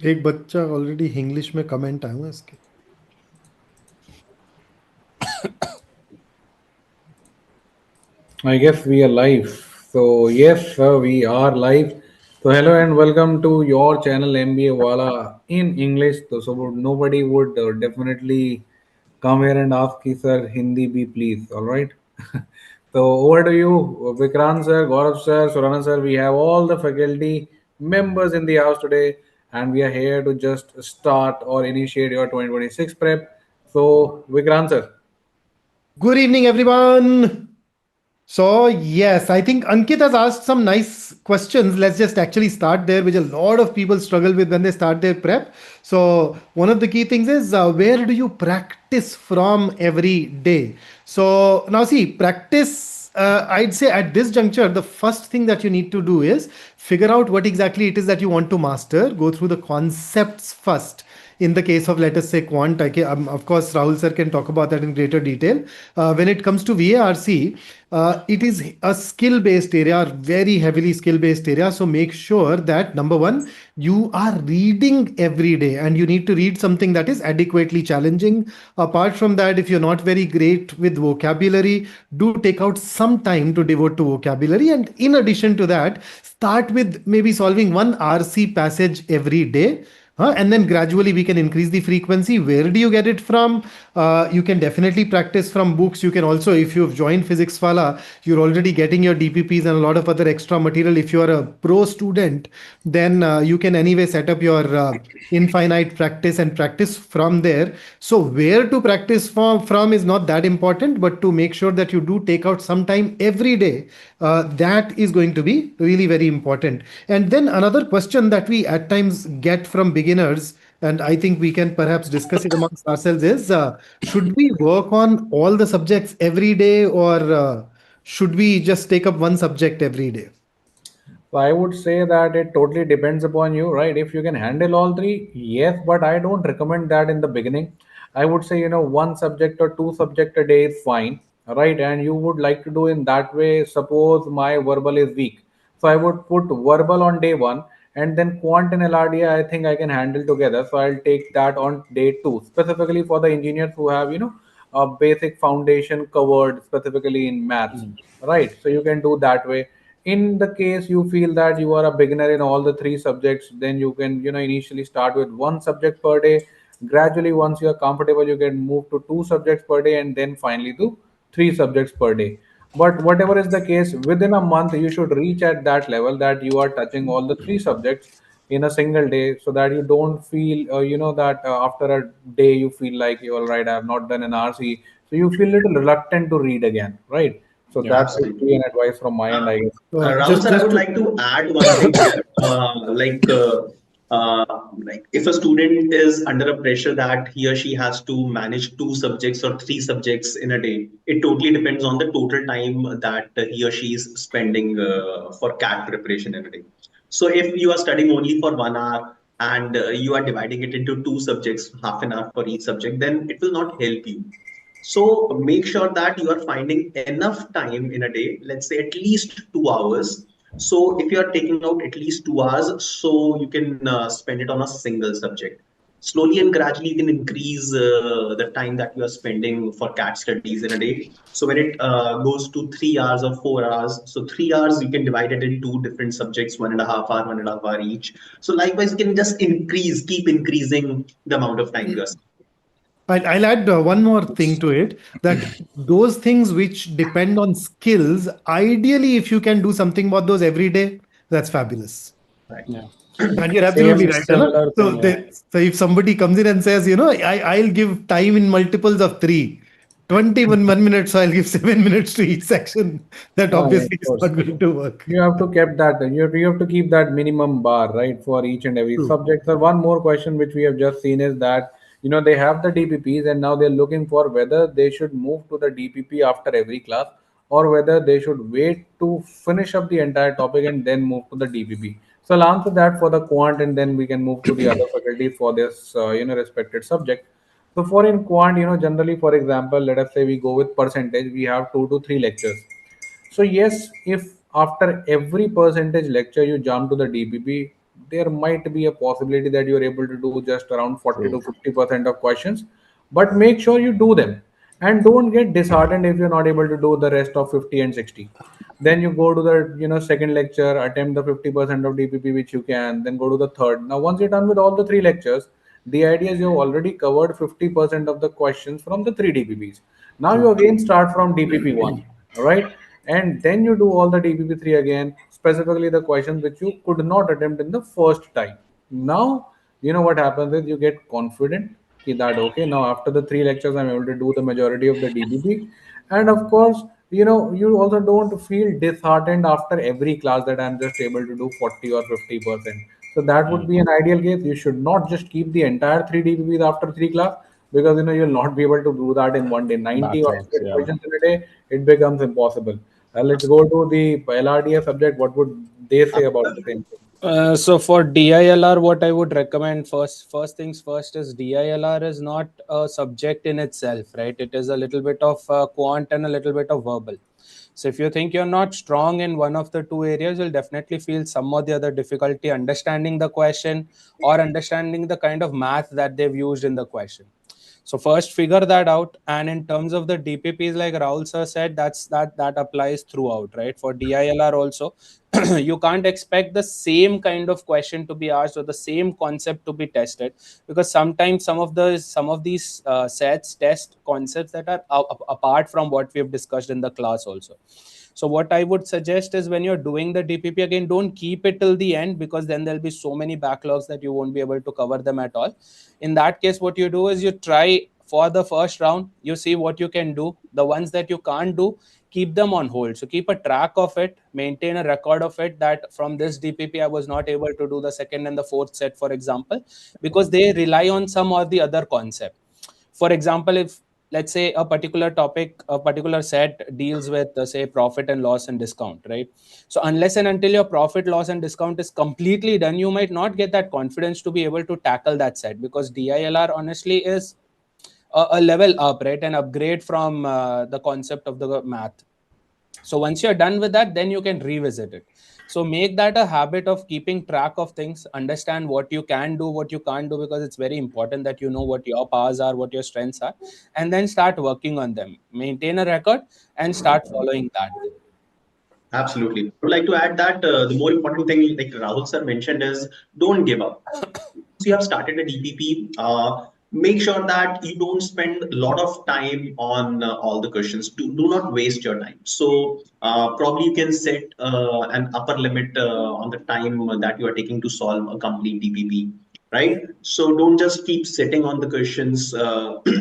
एक बच्चा already English में कमेंट आया हुआ है इसके। I guess we are live. So yes, sir, we are live. So hello and welcome to your channel MBA Wallah in English. So nobody would definitely come here and ask, "Ki, sir, Hindi be please." All right. So over to you, Vikrant sir, Gaurav sir, Surana sir. We have all the faculty members in the house today, and we are here to just start or initiate your 2026 prep. So Vikrant sir. Good evening, everyone. So, yes, I think Ankit has asked some nice questions. Let's just actually start there, which a lot of people struggle with when they start their prep. So, one of the key things is where do you practice from every day? So, now see, practice, I'd say at this juncture, the first thing that you need to do is figure out what exactly it is that you want to master, go through the concepts first. In the case of, let us say, quant, of course, Rahul sir can talk about that in greater detail. When it comes to VARC, it is a skill based area, very heavily skill based area. So make sure that number one, you are reading every day and you need to read something that is adequately challenging. Apart from that, if you're not very great with vocabulary, do take out some time to devote to vocabulary. And in addition to that, start with maybe solving one RC passage every day. And then gradually we can increase the frequency. Where do you get it from? You can definitely practice from books. You can also, if you've joined Physics Wala, you're already getting your DPPs and a lot of other extra material. If you are a pro student, then you can anyway set up your infinite practice and practice from there. So where to practice from is not that important, but to make sure that you do take out some time every day, that is going to be really very important. And then another question that we at times get from beginners, and I think we can perhaps discuss it amongst ourselves, is should we work on all the subjects every day, or should we just take up one subject every day? So I would say that it totally depends upon you, right? If you can handle all three, yes, but I don't recommend that in the beginning. I would say, one subject or two subject a day is fine, right? And you would like to do in that way. Suppose my verbal is weak. So I would put verbal on day one and then quant and LRDA, I think I can handle together. So I'll take that on day two, specifically for the engineers who have, a basic foundation covered specifically in maths, right? So you can do that way. In the case you feel that you are a beginner in all the three subjects, then you can initially start with one subject per day. Gradually, once you are comfortable, you can move to two subjects per day, and then finally to three subjects per day. But whatever is the case, within a month you should reach at that level that you are touching all the three subjects in a single day, so that you don't feel that after a day you feel like, you all right, I have not done an RC, so you feel a little reluctant to read again, right? So Yeah, that would be absolutely. an advice from my end, I guess. Rahul Just sir, I just would to like to add one thing here. Like if a student is under a pressure that he or she has to manage two subjects or three subjects in a day, it totally depends on the total time that he or she is spending for CAT preparation in a day. So if you are studying only for 1 hour and you are dividing it into two subjects, half an hour for each subject, then it will not help you. So make sure that you are finding enough time in a day, let's say at least 2 hours. So if you are taking out at least 2 hours, so you can spend it on a single subject. Slowly and gradually, you can increase the time that you are spending for CAT studies in a day. So when it goes to 3 hours or 4 hours, so 3 hours, you can divide it into two different subjects, 1.5 hour, 1.5 hour each. So likewise, you can just keep increasing the amount of time you are. I'll add one more thing to it, that those things which depend on skills, ideally, if you can do something about those every day, that's fabulous. Right. Yeah. And you're absolutely Same right. You know? similar So, thing. Yeah. so if somebody comes in and says, I'll give time in multiples of three, 21 minutes, so I'll give 7 minutes to each section, that Yeah, obviously of is course. not going to work. You have to keep that. You have to keep that minimum bar, right, for each and every True. subject. So one more question which we have just seen is that they have the DPPs, and now they're looking for whether they should move to the DPP after every class, or whether they should wait to finish up the entire topic and then move to the DPP. So I'll answer that for the quant, and then we can move to the other faculty for this respected subject. So for in quant, generally, for example, let us say we go with percentage, we have 2 to 3 lectures. So yes, if after every percentage lecture you jump to the DPP, there might be a possibility that you're able to do just around 40 to True. 50% of questions, but make sure you do them and don't get disheartened if you're not able to do the rest of 50 and 60. Then you go to the second lecture, attempt the 50% of DPP which you can, then go to the third. Now once you're done with all the three lectures, the idea is you've already covered 50% of the questions from the three DPPs. Now you True. again start from DPP 1, all right? And then you do all the DPP 3 again, specifically the questions which you could not attempt in the first time. Now, what happens is you get confident that, okay, now after the three lectures, I'm able to do the majority of the DPP. And of course, you also don't feel disheartened after every class that I'm just able to do 40 or 50%. So that would Mm. be an ideal case. You should not just keep the entire three DPPs after three class, because you'll not be able to do that in one day. 90 or Backlogs. 100 Yeah. questions in a day, it becomes impossible. Let's go to the LRDA subject. What would they say about the same thing? So for DILR, what I would recommend first things first is DILR is not a subject in itself, right? It is a little bit of quant and a little bit of verbal. So if you think you're not strong in one of the two areas, you'll definitely feel some or the other difficulty understanding the question or understanding the kind of math that they've used in the question. So first figure that out. And in terms of the DPPs, like Rahul sir said, that applies throughout, right? For DILR also, you can't expect the same kind of question to be asked or the same concept to be tested, because sometimes some of these sets test concepts that are apart from what we've discussed in the class also. So what I would suggest is, when you're doing the DPP, again, don't keep it till the end, because then there'll be so many backlogs that you won't be able to cover them at all. In that case, what you do is you try for the first round, you see what you can do. The ones that you can't do, keep them on hold. So keep a track of it, maintain a record of it, that from this DPP I was not able to do the second and the fourth set, for example, because they rely on some or the other concept. For example, if, let's say, a particular topic, a particular set deals with, say, profit and loss and discount, right? So unless and until your profit, loss and discount is completely done, you might not get that confidence to be able to tackle that set, because DILR honestly is a level up, right? An upgrade from the concept of the math. So once you're done with that, then you can revisit it. So make that a habit of keeping track of things, understand what you can do, what you can't do, because it's very important that you know what your powers are, what your strengths are, and then start working on them. Maintain a record and start following that. Absolutely. I would like to add that the more important thing, like Rahul sir mentioned, is don't give up. Once you have started a DPP, make sure that you don't spend a lot of time on all the questions. Do not waste your time. So probably you can set an upper limit on the time that you are taking to solve a complete DPP, right? So don't just keep sitting on the questions.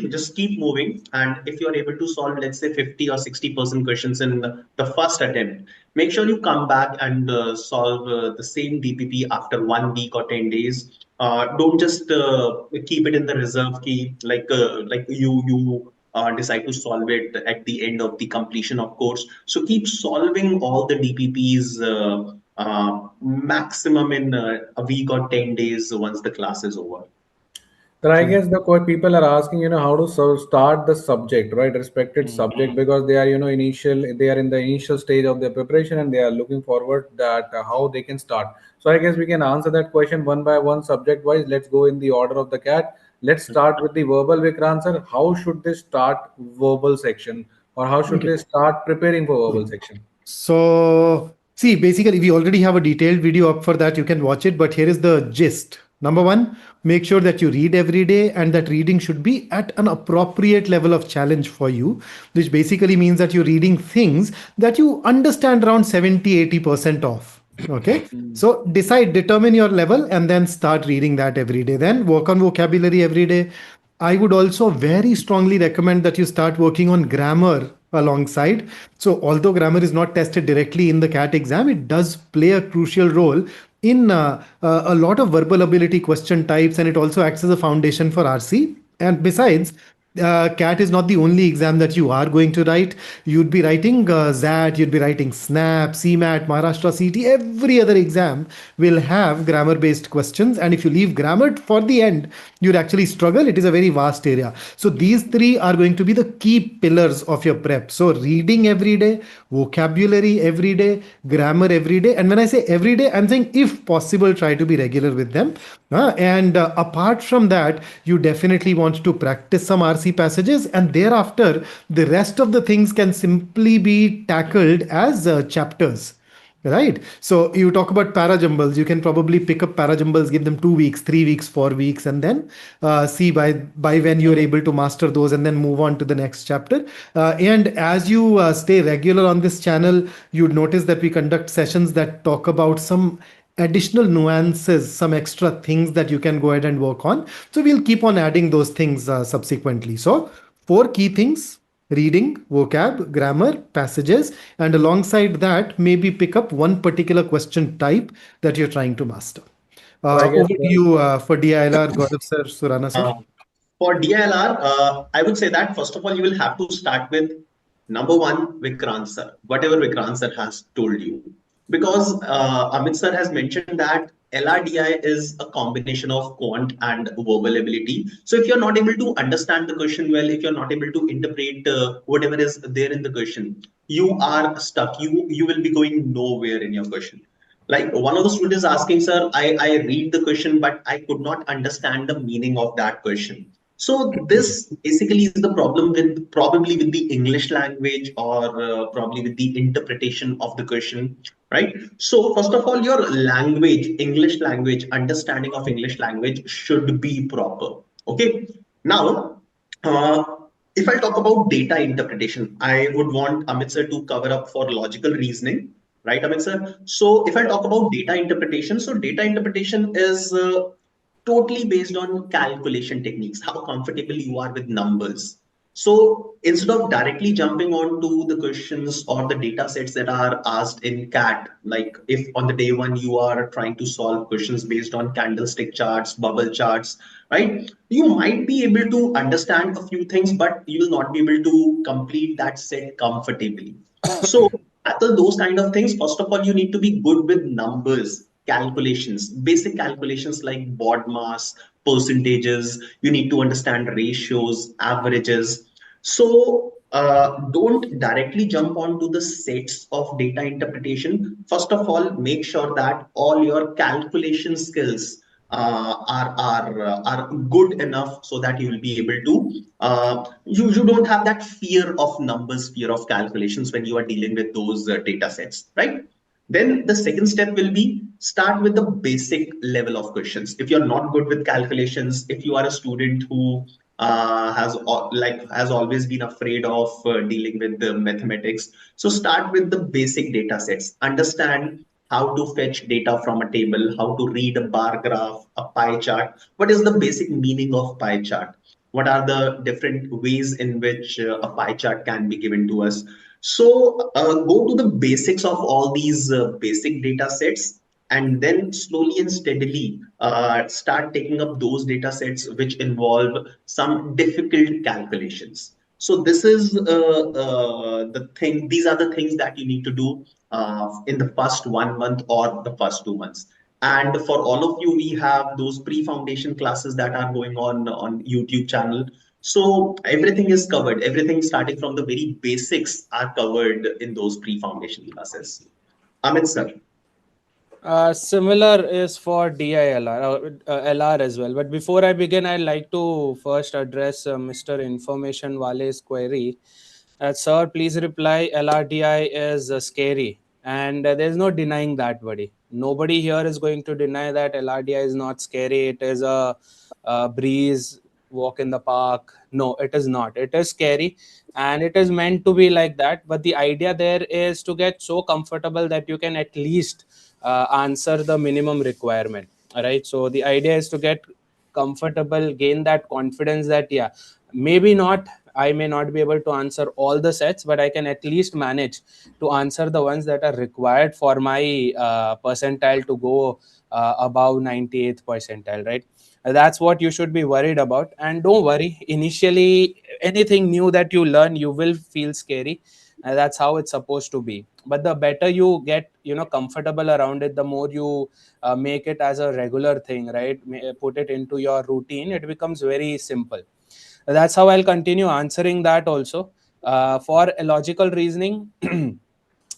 Just keep moving. And if you are able to solve, let's say, 50 or 60% questions in the first attempt, make sure you come back and solve the same DPP after 1 week or 10 days. Don't just keep it in the reserve key, like you decide to solve it at the end of the completion of course. So keep solving all the DPPs maximum in a week or 10 days once the class is over. But I True. guess the people are asking, how to start the subject, right? Respected subject, because they are, they are in the initial stage of their preparation and they are looking forward that how they can start. So I guess we can answer that question one by one, subject wise. Let's go in the order of the cat. Let's start with the verbal, Vikrant sir. How should they start verbal section, or how should Okay. they start preparing for verbal section? So, see, basically, we already have a detailed video up for that. You can watch it, but here is the gist. Number one, make sure that you read every day, and that reading should be at an appropriate level of challenge for you, which basically means that you're reading things that you understand around 70-80% of. Okay. So decide, determine your level, and then start reading that every day. Then work on vocabulary every day. I would also very strongly recommend that you start working on grammar alongside. So, although grammar is not tested directly in the CAT exam, it does play a crucial role in a lot of verbal ability question types, and it also acts as a foundation for RC. And besides, CAT is not the only exam that you are going to write. You'd be writing ZAT, you'd be writing SNAP, CMAT, Maharashtra CT. Every other exam will have grammar based questions. And if you leave grammar for the end, you'd actually struggle. It is a very vast area. So these three are going to be the key pillars of your prep. So reading every day, vocabulary every day, grammar every day. And when I say every day, I'm saying if possible, try to be regular with them. And apart from that, you definitely want to practice some RC passages, and thereafter, the rest of the things can simply be tackled as chapters. Right. So you talk about parajumbles. You can probably pick up parajumbles, give them 2 weeks, 3 weeks, 4 weeks, and then see by when you're able to master those, and then move on to the next chapter. And as you stay regular on this channel, you'd notice that we conduct sessions that talk about some additional nuances, some extra things that you can go ahead and work on. So we'll keep on adding those things subsequently. So four key things: reading, vocab, grammar, passages, and alongside that, maybe pick up one particular question type that you're trying to master. So I guess Over to you for DILR, Gaurav sir, Surana sir. Uh, for DILR, I would say that first of all, you will have to start with number one, Vikrant sir, whatever Vikrant sir has told you. Because Amit sir has mentioned that LRDI is a combination of quant and verbal ability. So if you're not able to understand the question well, if you're not able to interpret whatever is there in the question, you are stuck. You will be going nowhere in your question. Like one of the students asking, sir, I read the question, but I could not understand the meaning of that question. So this basically is the problem with probably with the English language or probably with the interpretation of the question, right? So first of all, your language, English language, understanding of English language should be proper. Okay. Now, uh, if I talk about data interpretation, I would want Amit sir to cover up for logical reasoning, right, Amit sir? So if I talk about data interpretation, so data interpretation is totally based on calculation techniques, how comfortable you are with numbers. So instead of directly jumping onto the questions or the data sets that are asked in CAT, like if on the day one you are trying to solve questions based on candlestick charts, bubble charts, right? You might be able to understand a few things, but you will not be able to complete that set comfortably. So after those kind of things, first of all, you need to be good with numbers, calculations, basic calculations like board mass, percentages. You need to understand ratios, averages. So don't directly jump onto the sets of data interpretation. First of all, make sure that all your calculation skills are good enough so that you will be able to you don't have that fear of numbers, fear of calculations when you are dealing with those data sets, right? Then the second step will be start with the basic level of questions. If you're not good with calculations, if you are a student who has always been afraid of dealing with the mathematics, so start with the basic data sets. Understand how to fetch data from a table, how to read a bar graph, a pie chart. What is the basic meaning of pie chart? What are the different ways in which a pie chart can be given to us? So go to the basics of all these basic data sets, and then slowly and steadily start taking up those data sets which involve some difficult calculations. So this is the thing. These are the things that you need to do in the first 1 month or the first 2 months. And for all of you, we have those pre-foundation classes that are going on YouTube channel. So everything is covered. Everything starting from the very basics are covered in those pre-foundation classes. Amit sir. Similar is for DILR, LR as well. But before I begin, I'd like to first address Mr. Information Wale's query. Sir, please reply. LRDI is scary, and there's no denying that, buddy. Nobody here is going to deny that LRDI is not scary. It is a breeze, walk in the park. No, it is not. It is scary, and it is meant to be like that. But the idea there is to get so comfortable that you can at least answer the minimum requirement. All right, so the idea is to get comfortable, gain that confidence that yeah, maybe not, I may not be able to answer all the sets, but I can at least manage to answer the ones that are required for my percentile to go above 98th percentile, right? That's what you should be worried about. And don't worry, initially, anything new that you learn, you will feel scary. That's how it's supposed to be. But the better you get, comfortable around it, the more you make it as a regular thing, right? Put it into your routine, it becomes very simple. That's how I'll continue answering that also. For a logical reasoning,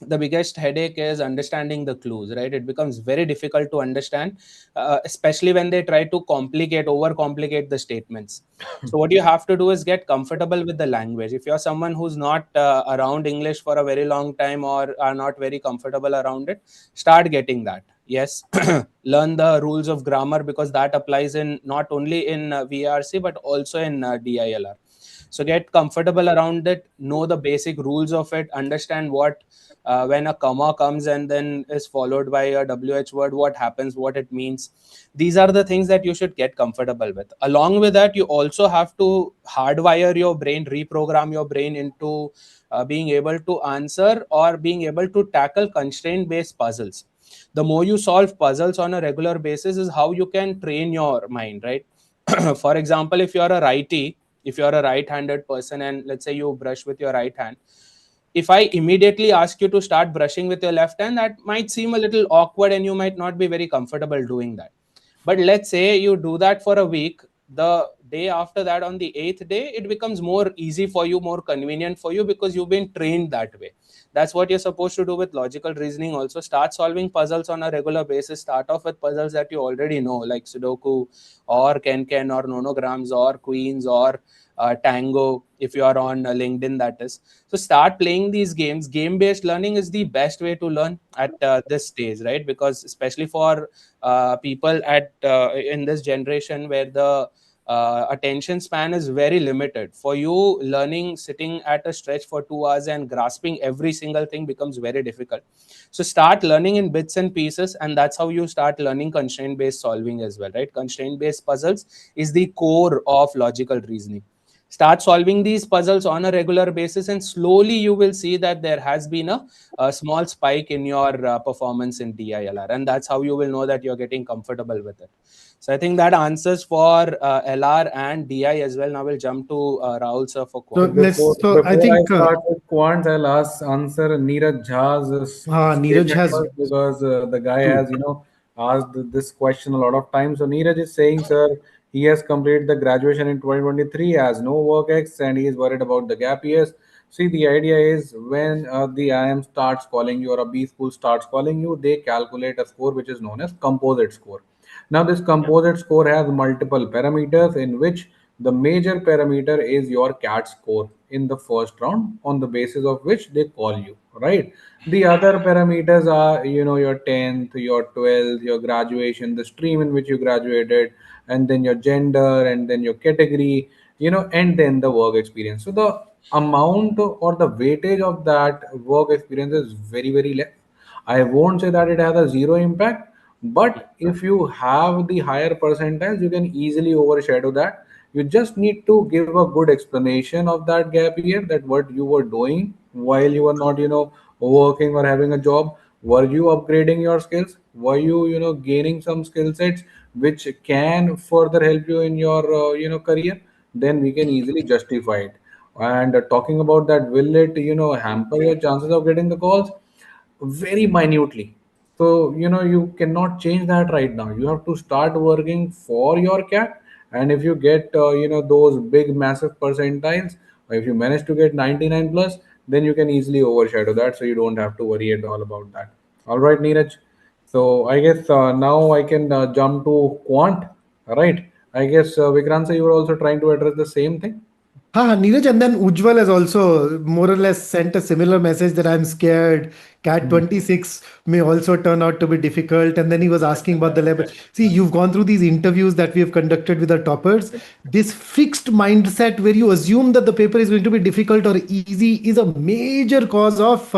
the biggest headache is understanding the clues, right? It becomes very difficult to understand, especially when they try to overcomplicate the statements. So what you have to do is get comfortable with the language. If you're someone who's not around English for a very long time, or are not very comfortable around it, start getting that. Yes, learn the rules of grammar, because that applies in not only in VRC but also in DILR. So get comfortable around it, know the basic rules of it, understand what, when a comma comes and then is followed by a WH word, what happens, what it means. These are the things that you should get comfortable with. Along with that, you also have to hardwire your brain, reprogram your brain into being able to answer or being able to tackle constraint based puzzles. The more you solve puzzles on a regular basis is how you can train your mind, right? For example, if you're a right-handed person, and let's say you brush with your right hand, if I immediately ask you to start brushing with your left hand, that might seem a little awkward and you might not be very comfortable doing that. But let's say you do that for a week. The day after that, on the eighth day, it becomes more easy for you, more convenient for you, because you've been trained that way. That's what you're supposed to do with logical reasoning also. Start solving puzzles on a regular basis. Start off with puzzles that you already know, like Sudoku or Ken or nonograms or queens or Tango, if you are on LinkedIn, that is. So start playing these games. Game based learning is the best way to learn at this stage, right? Because especially for people at in this generation, where the attention span is very limited, for you, learning sitting at a stretch for 2 hours and grasping every single thing becomes very difficult. So start learning in bits and pieces, and that's how you start learning constraint based solving as well, right? Constraint based puzzles is the core of logical reasoning. Start solving these puzzles on a regular basis, and slowly you will see that there has been a small spike in your performance in DILR, and that's how you will know that you're getting comfortable with it. So I think that answers for LR and DI as well. Now we'll jump to Rahul sir for So quant. let's. So I Before I think start with quants, I'll answer Neeraj Jha's Neeraj statement has first, because the guy two. has, asked this question a lot of times. So Neeraj is saying, sir, he has completed the graduation in 2023, has no work ex, and he is worried about the gap years. See, the idea is, when the IM starts calling you, or a B school starts calling you, they calculate a score which is known as composite score. Now, this composite score has multiple parameters, in which the major parameter is your CAT score in the first round, on the basis of which they call you, right? The other parameters are, your 10th, your 12th, your graduation, the stream in which you graduated, and then your gender, and then your category, and then the work experience. So the amount or the weightage of that work experience is very, very less. I won't say that it has a zero impact, but if you have the higher percentiles, you can easily overshadow that. You just need to give a good explanation of that gap year, that what you were doing while you were not, working or having a job. Were you upgrading your skills? Were you, gaining some skill sets which can further help you in your, career? Then we can easily justify it. And talking about that, will it, hamper your chances of getting the calls? Very minutely. So, you cannot change that right now. You have to start working for your cat. And if you get, those big, massive percentiles, or if you manage to get 99 plus, then you can easily overshadow that. So you don't have to worry at all about that. All right, Neeraj. So I guess now I can jump to quant. All right. I guess, Vikrant, sir, you were also trying to address the same thing. Neeraj, and then Ujjwal has also more or less sent a similar message that I'm scared. Cat Hmm. 26 may also turn out to be difficult. And then he was asking about the level. See, you've gone through these interviews that we have conducted with our toppers. This fixed mindset where you assume that the paper is going to be difficult or easy is a major cause of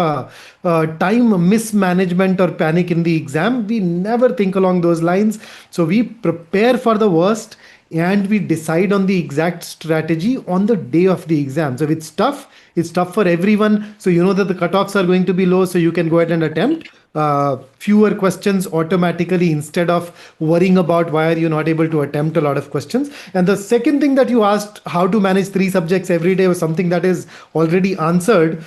time mismanagement or panic in the exam. We never think along those lines. So we prepare for the worst and we decide on the exact strategy on the day of the exam. So it's tough for everyone. So you know that the cutoffs are going to be low, so you can go ahead and attempt. fewer questions automatically instead of worrying about why are you not able to attempt a lot of questions. And the second thing that you asked, how to manage three subjects every day, was something that is already answered.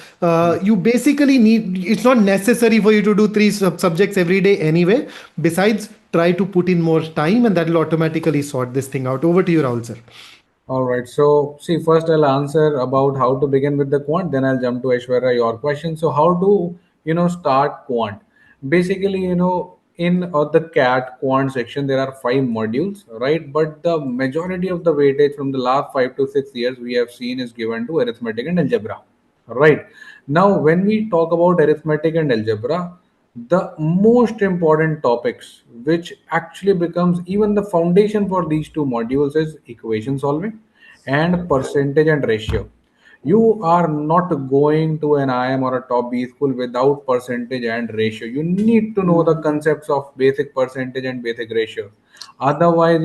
You basically need, it's not necessary for you to do three subjects every day anyway. Besides, try to put in more time and that will automatically sort this thing out. Over to you, Rahul sir. All right. So, see, first I'll answer about how to begin with the quant, then I'll jump to Aishwarya, your question. So, how to, start quant? Basically, in the CAT quant section, there are five modules, right? But the majority of the weightage from the last 5 to 6 years we have seen is given to arithmetic and algebra. Right. Now, when we talk about arithmetic and algebra, the most important topics, which actually becomes even the foundation for these two modules, is equation solving and percentage and ratio. You are not going to an IM or a top B school without percentage and ratio. You need to know the concepts of basic percentage and basic ratios. Otherwise,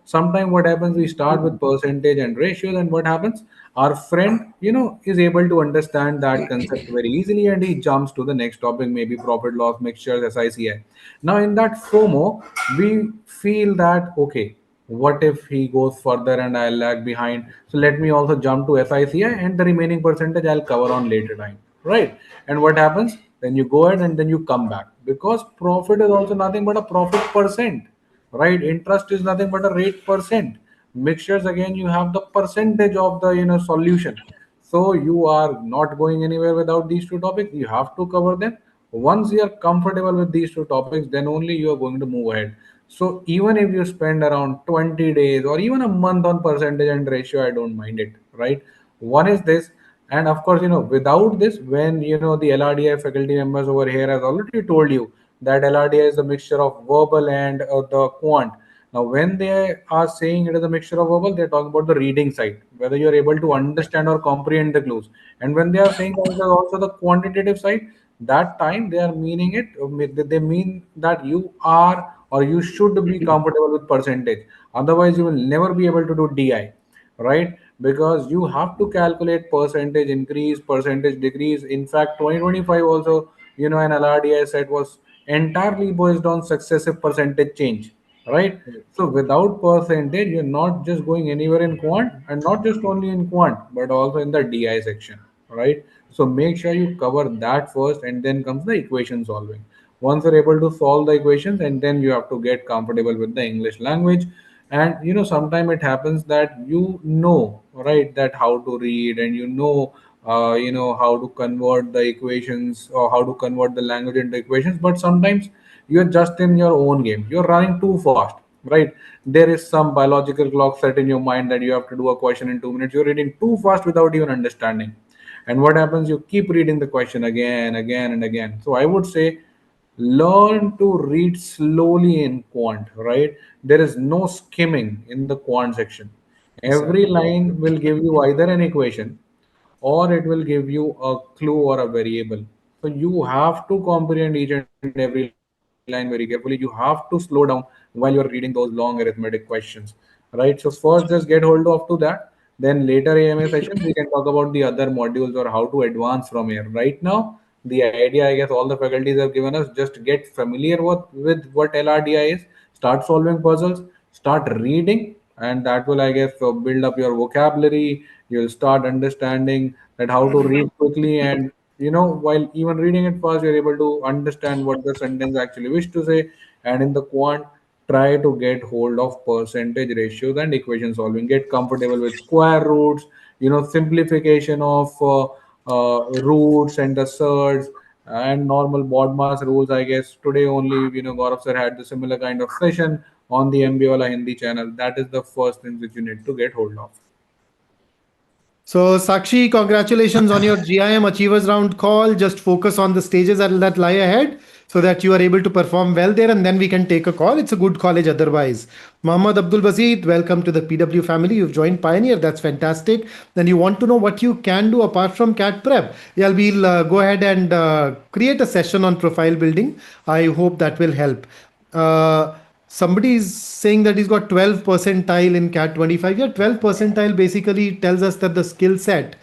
sometimes what happens, we start with percentage and ratios, and what happens? Our friend, is able to understand that concept very easily and he jumps to the next topic, maybe profit loss, mixtures, SICI. Now, in that FOMO, we feel that, okay, what if he goes further and I lag behind? So let me also jump to SICI and the remaining percentage I'll cover on later time, right? And what happens? Then you go ahead and then you come back, because profit is also nothing but a profit percent, right? Interest is nothing but a rate percent. Mixtures, again, you have the percentage of the solution. So you are not going anywhere without these two topics. You have to cover them. Once you are comfortable with these two topics, then only you are going to move ahead. So even if you spend around 20 days or even a month on percentage and ratio, I don't mind it, right? One is this. And of course, without this, when the LRDI faculty members over here has already told you that LRDI is a mixture of verbal and the quant. Now, when they are saying it is a mixture of verbal, they're talking about the reading side, whether you're able to understand or comprehend the clues. And when they are saying that it is also the quantitative side, that time they are meaning it, they mean that you are or you should be comfortable with percentage. Otherwise, you will never be able to do DI, right? Because you have to calculate percentage increase, percentage decrease. In fact, 2025 also, an LRDI set was entirely based on successive percentage change, right? So without percentage, you're not just going anywhere in quant, and not just only in quant, but also in the DI section, right? So make sure you cover that first, and then comes the equation solving. Once you're able to solve the equations, and then you have to get comfortable with the English language. And sometimes it happens that right, that how to read, and how to convert the equations or how to convert the language into equations, but sometimes you're just in your own game, you're running too fast, right? There is some biological clock set in your mind that you have to do a question in 2 minutes. You're reading too fast without even understanding, and what happens, you keep reading the question again, again and again. So I would say, learn to read slowly in quant, right? There is no skimming in the quant section. Every line will give you either an equation, or it will give you a clue or a variable. So you have to comprehend each and every line very carefully. You have to slow down while you're reading those long arithmetic questions, right? So first, just get hold of to that. Then later AMA sessions, we can talk about the other modules or how to advance from here. Right now, the idea, I guess, all the faculties have given us, just get familiar with what LRDI is, start solving puzzles, start reading, and that will, I guess, build up your vocabulary. You'll start understanding that how to read quickly, and while even reading it fast, you're able to understand what the sentence actually wish to say. And in the quant, try to get hold of percentage ratios and equation solving. Get comfortable with square roots, simplification of roots and the surds and normal BODMAS rules. I guess today only, Gaurav sir had the similar kind of session on the MBOla Hindi channel. That is the first thing which you need to get hold of. So, Sakshi, congratulations on your GIM Achievers Round call. Just focus on the stages that lie ahead so that you are able to perform well there, and then we can take a call. It's a good college otherwise. Muhammad Abdul Basit, welcome to the PW family. You've joined Pioneer. That's fantastic. Then you want to know what you can do apart from CAT prep. Yeah, we'll go ahead and create a session on profile building. I hope that will help. Somebody is saying that he's got 12 percentile in CAT 25. Yeah, 12 percentile basically tells us that the skill set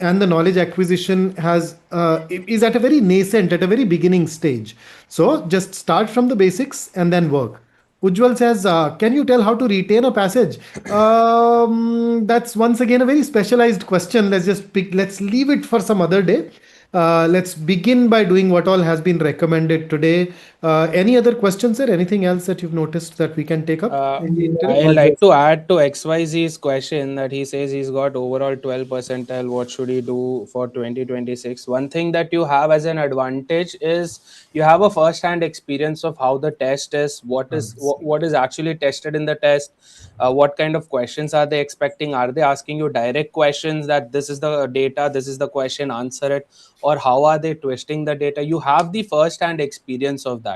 and the knowledge acquisition is at a very nascent, at a very beginning stage. So just start from the basics and then work. Ujjwal says, "Can you tell how to retain a passage?" That's once again a very specialized question. Let's leave it for some other day. Let's begin by doing what all has been recommended today. Any other questions, sir? Anything else that you've noticed that we can take up Uh, in the interim? I like to add to XYZ's question that he says he's got overall 12 percentile. What should he do for 2026? One thing that you have as an advantage is you have a first-hand experience of how the test is, what is actually tested in the test, what kind of questions are they expecting? Are they asking you direct questions that this is the data, this is the question, answer it, or how are they twisting the data? You have the first-hand experience of that.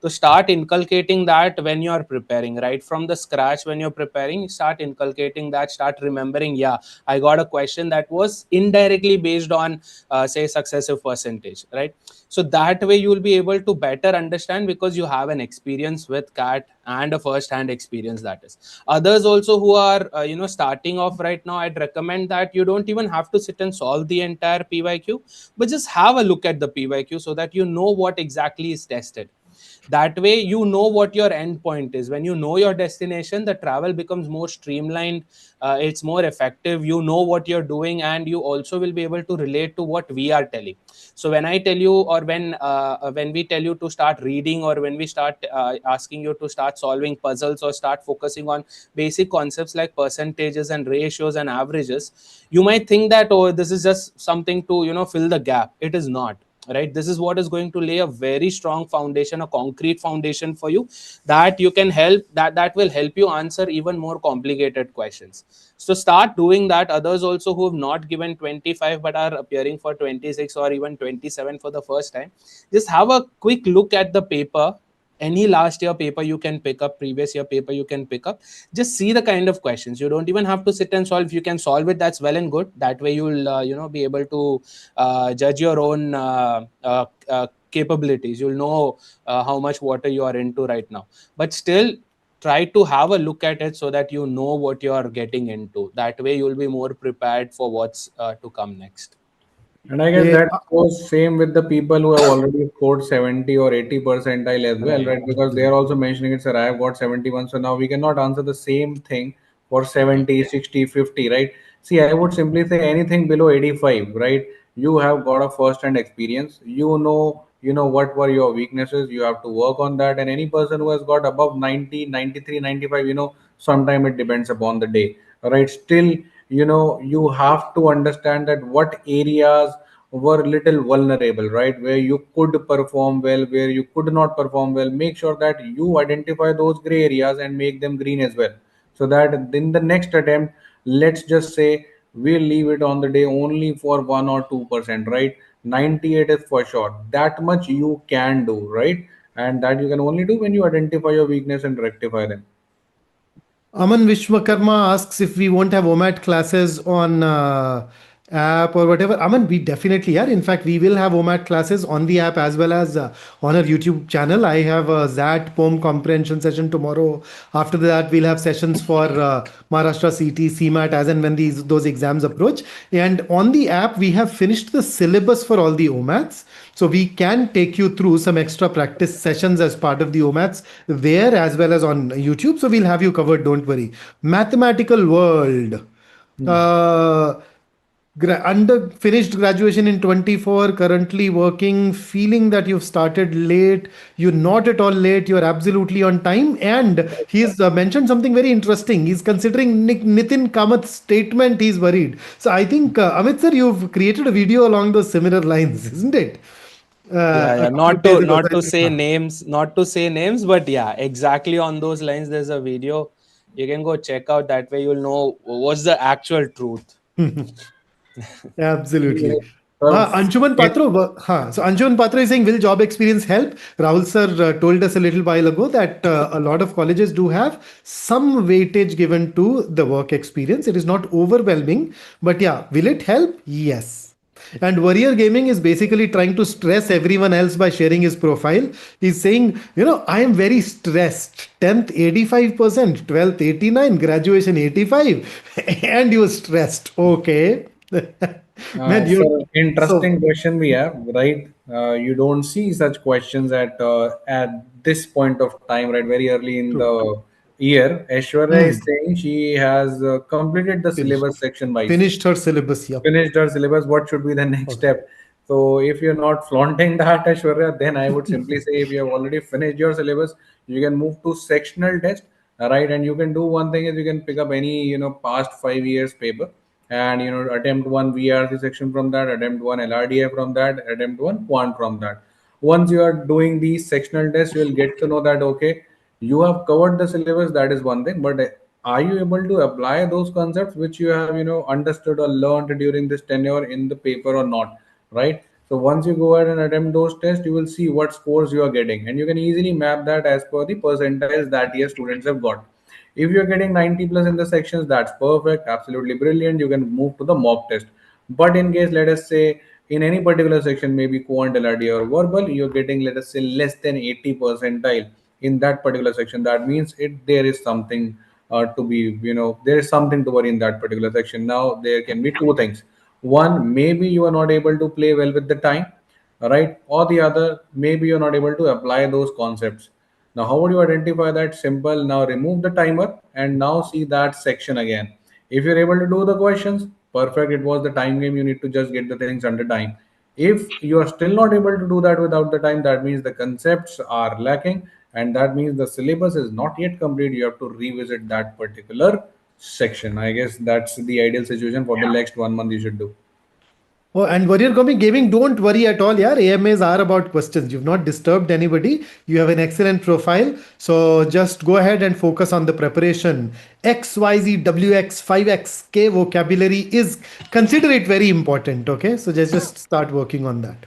So start inculcating that when you are preparing, right from the scratch. When you're preparing, start inculcating that, start remembering, yeah, I got a question that was indirectly based on say successive percentage, right? So that way you will be able to better understand, because you have an experience with cat and a first hand experience. That is, others also who are starting off right now, I'd recommend that you don't even have to sit and solve the entire pyq, but just have a look at the pyq so that you know what exactly is tested. That way you know what your end point is. When you know your destination, the travel becomes more streamlined, it's more effective, you know what you're doing, and you also will be able to relate to what we are telling. So when I tell you, or when we tell you to start reading, or when we start asking you to start solving puzzles or start focusing on basic concepts like percentages and ratios and averages, you might think that, oh, this is just something to fill the gap. It is not, right? This is what is going to lay a very strong foundation, a concrete foundation for you, that you can help, that will help you answer even more complicated questions. So start doing that. Others also who have not given 25 but are appearing for 26 or even 27 for the first time, just have a quick look at the paper. Any last year paper you can pick up, previous year paper you can pick up, just see the kind of questions. You don't even have to sit and solve. If you can solve it, that's well and good. That way you'll be able to judge your own capabilities. You'll know how much water you are into right now, but still try to have a look at it so that you know what you are getting into. That way you'll be more prepared for what's to come next. And I guess Yeah, that goes same with the people who have already scored 70 or 80 percentile as well, Right. right? Because they are also mentioning it, sir, I have got 71. So now we cannot answer the same thing for 70, 60, 50, right? See, I would simply say anything below 85, right? You have got a first-hand experience. You know what were your weaknesses. You have to work on that. And any person who has got above 90, 93, 95, sometime it depends upon the day, right? Still, you have to understand that what areas were little vulnerable, right, where you could perform well, where you could not perform well. Make sure that you identify those gray areas and make them green as well, so that in the next attempt, let's just say we'll leave it on the day only for 1 or 2%, right? 98 is for sure. That much you can do, right? And that you can only do when you identify your weakness and rectify them. Aman Vishwakarma asks if we won't have OMAT classes on app or whatever. Aman, we definitely are. In fact, we will have OMAT classes on the app as well as on our YouTube channel. I have a ZAT poem comprehension session tomorrow. After that, we'll have sessions for Maharashtra CT, CMAT as and when those exams approach. And on the app, we have finished the syllabus for all the OMATs. So we can take you through some extra practice sessions as part of the OMATs there as well as on YouTube. So we'll have you covered, don't worry. Mathematical world. Uh, finished graduation in 24, currently working, feeling that you've started late. You're not at all late, you're absolutely on time. And he's mentioned something very interesting. He's considering Nitin Kamath's statement, he's worried. So I think, Amit sir, you've created a video along those similar lines, isn't it? Yeah, A yeah. couple of Not days to ago. not to say names, not to say names, but yeah, exactly on those lines. There's a video. You can go check out. That way you'll know what's the actual truth. Absolutely. Sir, Anshuman Patra, so Anshuman Patra is saying, will job experience help? Rahul sir told us a little while ago that a lot of colleges do have some weightage given to the work experience. It is not overwhelming, but yeah, will it help? Yes. And Warrior Gaming is basically trying to stress everyone else by sharing his profile. He's saying, I am very stressed. 10th 85%, 12th 89, graduation 85, and you stressed. Okay. Man, So so interesting question we have, right? You don't see such questions at this point of time, right? Very early in true. the year. Aishwarya Hmm. is saying she has completed the Finished. syllabus section wise, Finished her syllabus. Yep. finished her syllabus. What should be the next Okay. step? So if you're not flaunting that, Ashwarya, then I would simply say if you have already finished your syllabus, you can move to sectional test, right? And you can do one thing is you can pick up any past 5 years paper and attempt one VRC section from that, attempt one LRDA from that, attempt one quant from that. Once you are doing these sectional tests, you will get to know that okay, you have covered the syllabus. That is one thing, but are you able to apply those concepts which you have understood or learned during this tenure in the paper or not, right? So once you go ahead and attempt those tests, you will see what scores you are getting, and you can easily map that as per the percentiles that your students have got. If you're getting 90 plus in the sections, that's perfect, absolutely brilliant. You can move to the mock test. But in case, let us say, in any particular section, maybe quant, LRD, or verbal, you're getting, let us say, less than 80 percentile in that particular section. That means there is something to be, there is something to worry in that particular section. Now, there can be two things. One, maybe you are not able to play well with the time, right? Or the other, maybe you're not able to apply those concepts. Now, how would you identify that? Simple. Now remove the timer and now see that section again. If you're able to do the questions, perfect. It was the time game. You need to just get the things under time. If you are still not able to do that without the time, that means the concepts are lacking, and that means the syllabus is not yet complete. You have to revisit that particular section. I guess that's the ideal situation for the next 1 month you should do. Oh, and Warrior Comic Gaming, don't worry at all, yeah. AMAs are about questions. You've not disturbed anybody. You have an excellent profile. So just go ahead and focus on the preparation. X, Y, Z, W, X, 5X, K vocabulary is, consider it very important. Okay. So just start working on that.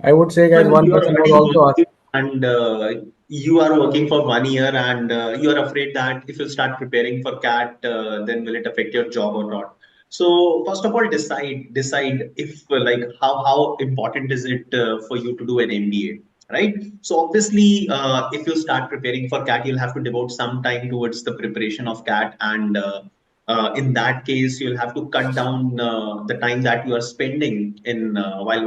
I would say, guys, Well, one you are person was already also working asking. and you are working for 1 year, and you are afraid that if you start preparing for CAT, then will it affect your job or not? So first of all, decide if like how important is it for you to do an MBA, right? So obviously, if you start preparing for CAT, you'll have to devote some time towards the preparation of CAT, and in that case, you'll have to cut down the time that you are spending in while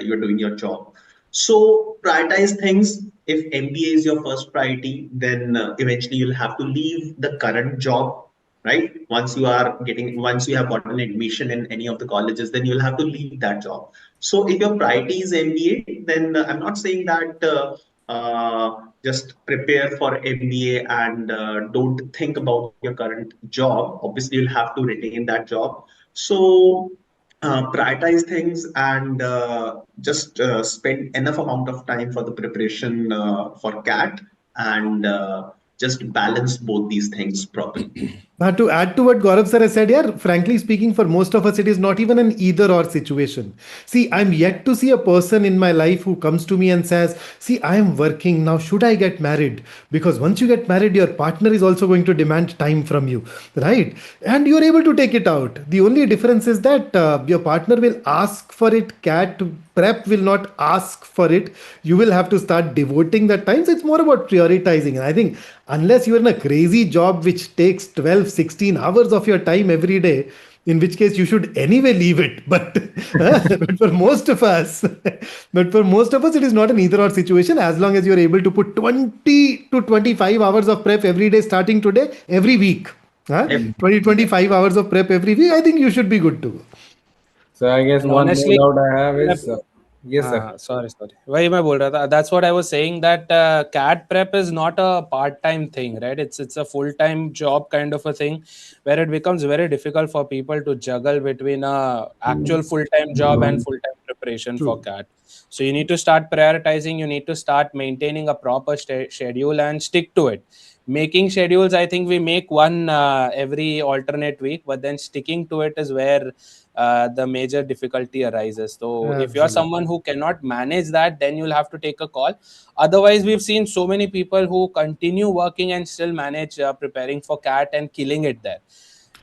you're doing your job. So prioritize things. If MBA is your first priority, then eventually you'll have to leave the current job, right? Once you have gotten admission in any of the colleges, then you'll have to leave that job. So if your priority is MBA, then I'm not saying that just prepare for MBA and don't think about your current job. Obviously, you'll have to retain that job. So prioritize things and just spend enough amount of time for the preparation for CAT, and just balance both these things properly. To add to what Gaurav sir has said here, frankly speaking, for most of us, it is not even an either or situation. See, I'm yet to see a person in my life who comes to me and says, see, I am working now, should I get married? Because once you get married, your partner is also going to demand time from you, right? And you're able to take it out. The only difference is that your partner will ask for it, cat prep will not ask for it. You will have to start devoting that time. So it's more about prioritizing. And I think unless you're in a crazy job which takes 12, 16 hours of your time every day, in which case you should anyway leave it. But, but for most of us, it is not an either or situation. As long as you're able to put 20 to 25 hours of prep every day, starting today, every week. Huh? If 20, 25 hours of prep every week, I think you should be good to go. So I guess And one more honestly, doubt I have is, yes, sir. sorry वही मैं बोल रहा था. That's what I was saying, that CAT prep is not a part-time thing, right? It's a full-time job kind of a thing, where it becomes very difficult for people to juggle between a actual full-time job and full-time preparation for True. CAT. So you need to start prioritizing, you need to start maintaining a proper schedule and stick to it. Making schedules, I think we make one every alternate week, but then sticking to it is where the major difficulty arises. So if you're Absolutely. someone who cannot manage that, then you'll have to take a call. Otherwise, we've seen so many people who continue working and still manage preparing for CAT and killing it there.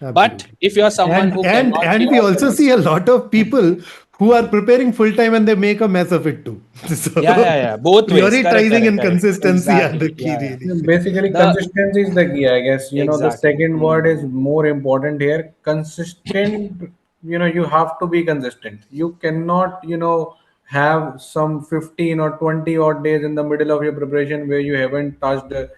But Absolutely. if you're someone And who and cannot and give we up the also see a discipline, lot of people who are preparing full time and they make a mess of it too. So yeah, both ways, correct, prioritizing correct, and correct, consistency are the exactly, key, really. Basically, the consistency is the key, I guess. The exactly. second word is more important here. Consistent you have to be consistent. You cannot have some 15 or 20 odd days in the middle of your preparation where you haven't touched a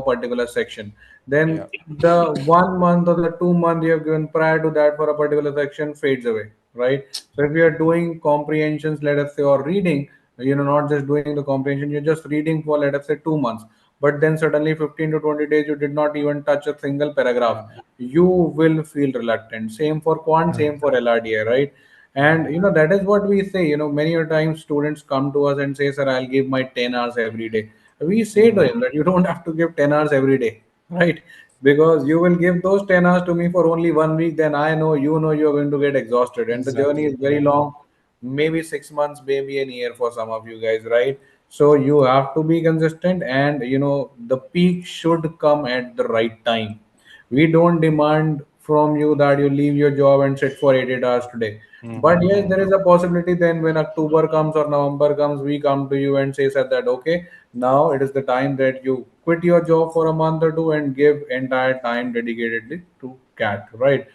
particular section. Then Yeah. the 1 month or the 2 month you have given prior to that for a particular section fades away, right? So if you are doing comprehensions, let us say, or reading, not just doing the comprehension, you're just reading for, let us say, 2 months, but then suddenly 15 to 20 days you did not even touch a single paragraph, you will feel reluctant. Same for quant, same for LRDA, right? And that is what we say. Many a times students come to us and say, "Sir, I'll give my 10 hours every day." We say to him that you don't have to give 10 hours every day, right? Because you will give those 10 hours to me for only 1 week, then I know you're going to get exhausted, and the journey Exactly. is very long, maybe 6 months, maybe a year for some of you guys, right? So you have to be consistent, and the peak should come at the right time. We don't demand from you that you leave your job and sit for 88 hours today. But yes, there is a possibility then when October comes or November comes, we come to you and say sir, that okay, now it is the time that you quit your job for a month or two and give entire time dedicatedly to cat, right?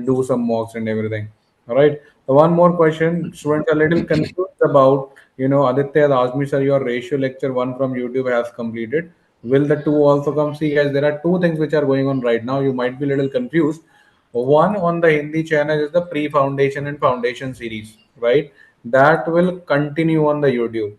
Do some mocks and everything. All right. So one more question. Students are a little confused about, Aditya has asked me, sir, your ratio lecture one from YouTube has completed. Will the two also come? See, guys, there are two things which are going on right now. You might be a little confused. One on the Hindi channel is the pre-foundation and foundation series, right? That will continue on the YouTube.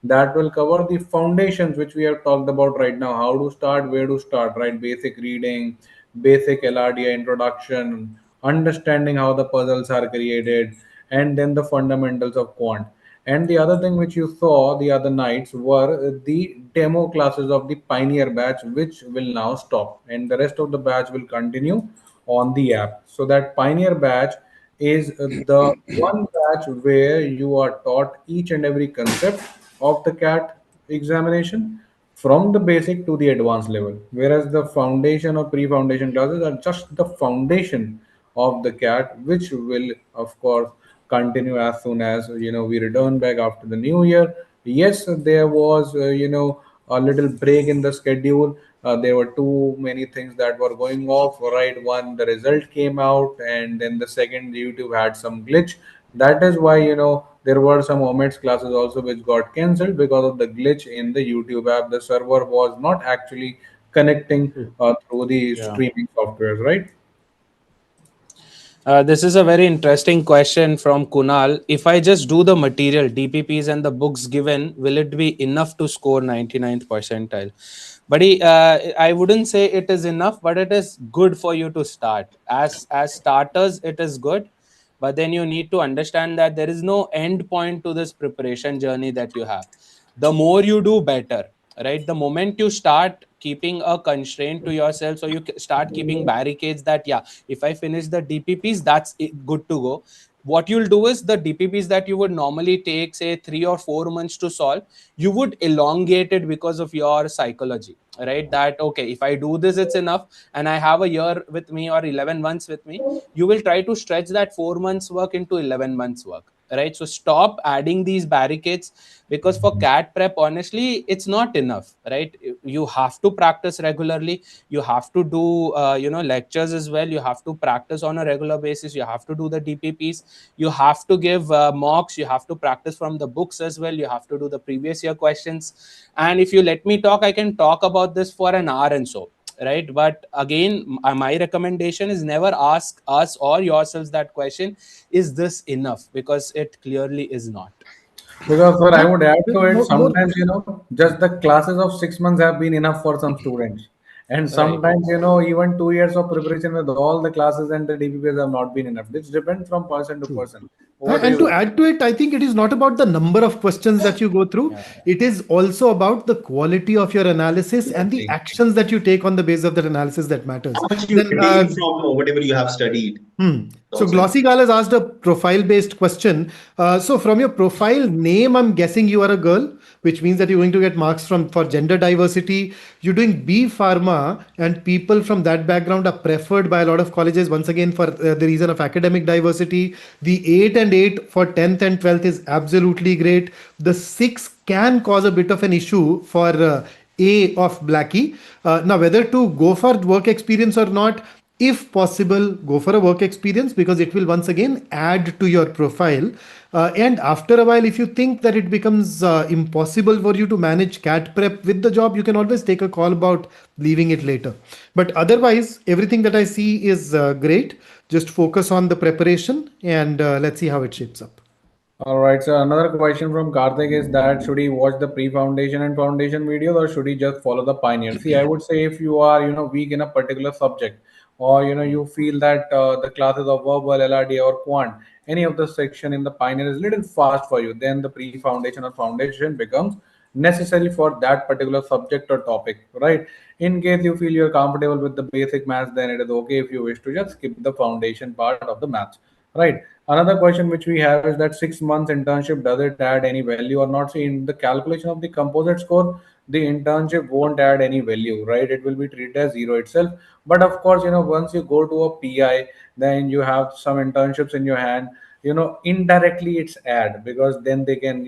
That will cover the foundations which we have talked about right now. How to start, where to start, right? Basic reading, basic LRDA introduction, understanding how the puzzles are created, and then the fundamentals of quant. And the other thing which you saw the other nights were the demo classes of the Pioneer batch, which will now stop, and the rest of the batch will continue on the app. So that Pioneer batch is the one batch where you are taught each and every concept of the CAT examination from the basic to the advanced level, whereas the foundation or pre-foundation classes are just the foundation of the CAT, which will of course continue as soon as we return back after the new year. Yes, there was a little break in the schedule. There were too many things that were going off, right? One, the result came out, and then the second, YouTube had some glitch. That is why there were some omits classes also which got cancelled because of the glitch in the YouTube app. The server was not actually connecting through the Yeah. streaming softwares, right? This is a very interesting question from Kunal. If I just do the material, DPPs, and the books given, will it be enough to score 99th percentile? Buddy, I wouldn't say it is enough, but it is good for you to start. As starters, it is good, but then you need to understand that there is no end point to this preparation journey that you have. The more you do, better, right? The moment you start keeping a constraint to yourself, so you start keeping barricades that yeah, if I finish the DPPs, that's it, good to go. What you'll do is the DPPs that you would normally take, say, 3 or 4 months to solve, you would elongate it because of your psychology, right? That okay, if I do this, it's enough, and I have a year with me or 11 months with me, you will try to stretch that 4 months work into 11 months work, right? So stop adding these barricades, because for cat prep, honestly, it's not enough, right? You have to practice regularly, you have to do lectures as well, you have to practice on a regular basis, you have to do the DPPs, you have to give mocks, you have to practice from the books as well, you have to do the previous year questions. And if you let me talk, I can talk about this for an hour and so, right? But again, my recommendation is never ask us or yourselves that question, is this enough? Because it clearly is not. Because, sir, I Yeah, would add to it, more. sometimes, just the classes of 6 months have been enough for some students. And Right. sometimes, even 2 years of preparation with all the classes and the DPPs have not been enough. This depends from person to True. person. Over to And to you. add to it, I think it is not about the number of questions that you go through. Yeah. It is also about the quality of your analysis and the Exactly. actions that you take on the basis of that analysis that matters. How much you Then, retain from whatever you have studied. So Also Glossy Gal has asked a profile-based question. So from your profile name, I'm guessing you are a girl, which means that you're going to get marks from for gender diversity. You're doing B Pharma, and people from that background are preferred by a lot of colleges. Once again, for the reason of academic diversity, the 8 and 8 for 10th and 12th is absolutely great. The 6 can cause a bit of an issue for A of Blackie. Now, whether to go for work experience or not, If possible, go for a work experience because it will once again add to your profile. And after a while, if you think that it becomes impossible for you to manage cat prep with the job, you can always take a call about leaving it later. But otherwise, everything that I see is great. Just focus on the preparation and let's see how it shapes up. All right. So another question from Karthik is that should he watch the pre-foundation and foundation videos or should he just follow the pioneer? See, I would say if you are, weak in a particular subject, or you feel that the classes of verbal, LRD, or quant, any of the section in the pioneer is little fast for you, then the pre-foundation or foundation becomes necessary for that particular subject or topic, right? In case you feel you're comfortable with the basic maths, then it is okay if you wish to just skip the foundation part of the maths, right? Another question which we have is that 6 months internship, does it add any value or not? See, in the calculation of the composite score, the internship won't add any value, right? It will be treated as zero itself. But of course, once you go to a PI, then you have some internships in your hand. Indirectly it's add because then they can,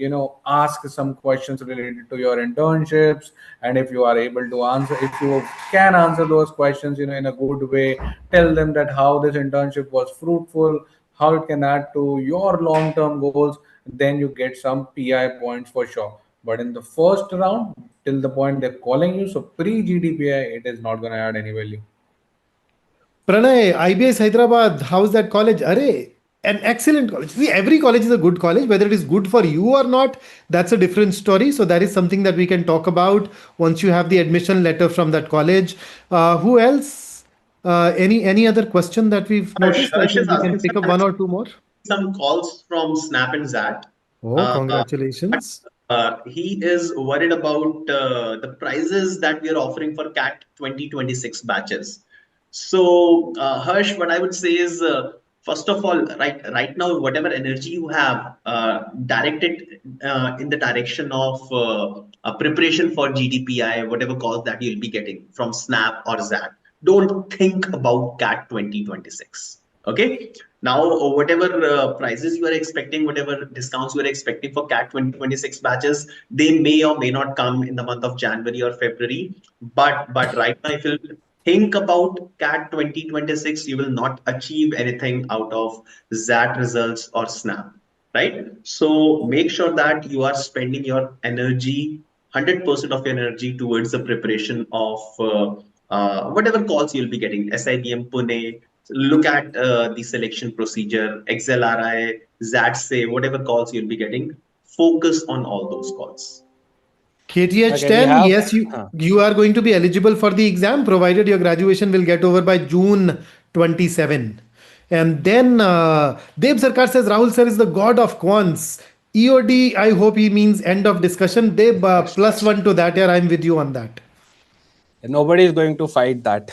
ask some questions related to your internships, and if you are able to answer, if you can answer those questions, in a good way, tell them that how this internship was fruitful, how it can add to your long term goals, then you get some PI points for sure. But in the first round, till the point they're calling you, so pre GDPI, it is not going to add any value. Pranay, IBS Hyderabad, how's that college? Array, an excellent college. See, every college is a good college. Whether it is good for you or not, that's a different story. So that is something that we can talk about once you have the admission letter from that college. Who else? Any other question that we've Harsh, noticed? I Harsh is think we asking can pick up one or two more. some calls from Snap and Zat. Oh, Uh, congratulations. he is worried about the prices that we are offering for CAT 2026 batches. So, Harsh, what I would say is, first of all, right now, whatever energy you have, direct it in the direction of a preparation for GDPI, whatever calls that you'll be getting from Snap or ZAT. Don't think about CAT 2026. Okay. Now, whatever prices you are expecting, whatever discounts you are expecting for CAT 2026 batches, they may or may not come in the month of January or February. But right now, if you think about CAT 2026, you will not achieve anything out of ZAT results or SNAP, right? So make sure that you are spending your energy, 100% of your energy towards the preparation of whatever calls you'll be getting, SIBM Pune. Look at the selection procedure, XLRI, ZATSA, whatever calls you'll be getting. Focus on all those calls. Okay, we KTH10, have. yes, you are going to be eligible for the exam provided your graduation will get over by June 27. And then Deb Sarkar says Rahul sir is the god of quants. EOD, I hope he means end of discussion. Deb, plus one to that year. I'm with you on that. Nobody is going to fight that.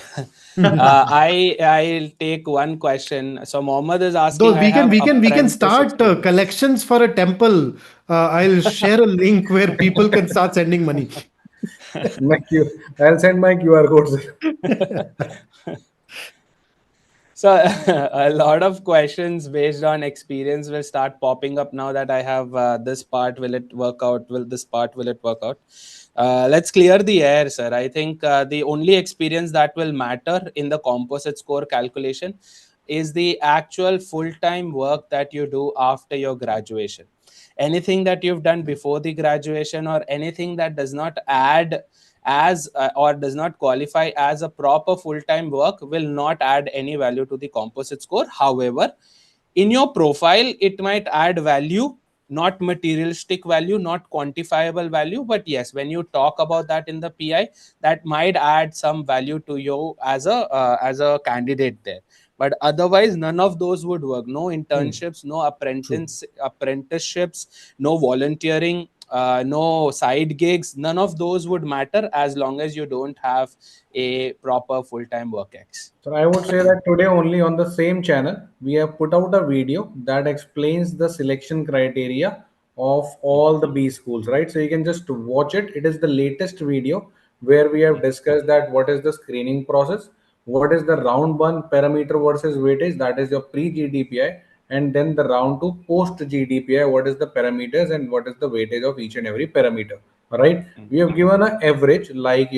I'll take one question. So Mohammed is asking. Though I have we can apprentice start experience. collections for a temple. I'll share a link where people can start sending money. I'll send my QR codes. So a lot of questions based on experience will start popping up now that I have this part. Will it work out? Will this part? Will it work out? Let's clear the air, sir. I think the only experience that will matter in the composite score calculation is the actual full-time work that you do after your graduation. Anything that you've done before the graduation or anything that does not add as or does not qualify as a proper full-time work will not add any value to the composite score. However, in your profile it might add value, not materialistic value, not quantifiable value, but yes, when you talk about that in the PI, that might add some value to you as a candidate there. But otherwise none of those would work. No internships, no apprenticeships, no volunteering, no side gigs, none of those would matter as long as you don't have a proper full-time work ex. So I would say that today only on the same channel we have put out a video that explains the selection criteria of all the B schools, right? So you can just watch it. It is the latest video where we have discussed that what is the screening process, what is the round one parameter versus weightage, that is your pre-GDPI, and then the round two post-GDPI, what is the parameters and what is the weightage of each and every parameter. All right. We have given an average, like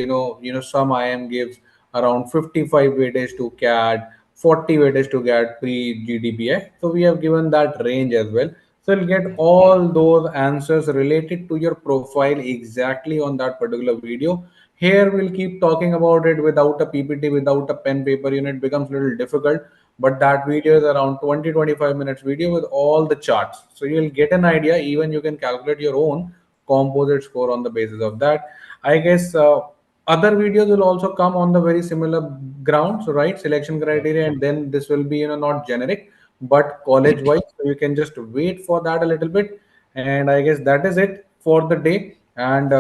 some IM gives around 55 weightage to CAD, 40 weightage to get pre-GDPI. So we have given that range as well. So you'll get all those answers related to your profile exactly on that particular video. Here we'll keep talking about it without a PPT, without a pen paper. It becomes a little difficult. But that video is around 20-25 minutes video with all the charts. So you'll get an idea. Even you can calculate your own composite score on the basis of that. I guess other videos will also come on the very similar grounds, right? Selection criteria, and then this will be not generic but college wise. So you can just wait for that a little bit. And I guess that is it for the day. And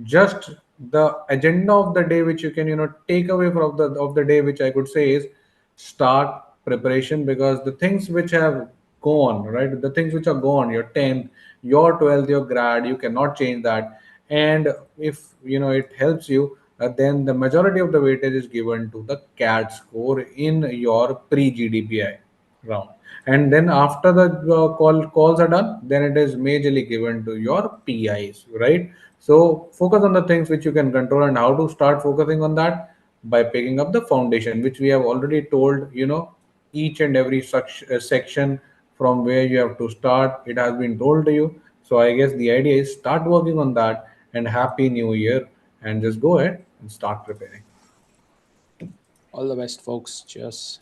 just the agenda of the day, which you can take away from the day, which I could say is start preparation, because the things which have gone, right, the things which are gone, your 10th, your 12th, your grad, you cannot change that. And if it helps you, then the majority of the weightage is given to the CAD score in your pre-GDPI round. And then after the calls are done, then it is majorly given to your PIs, right? So focus on the things which you can control. And how to start focusing on that? By picking up the foundation, which we have already told, each and every section from where you have to start. It has been told to you. So I guess the idea is start working on that. And happy new year, and just go ahead and start preparing. All the best, folks. Cheers.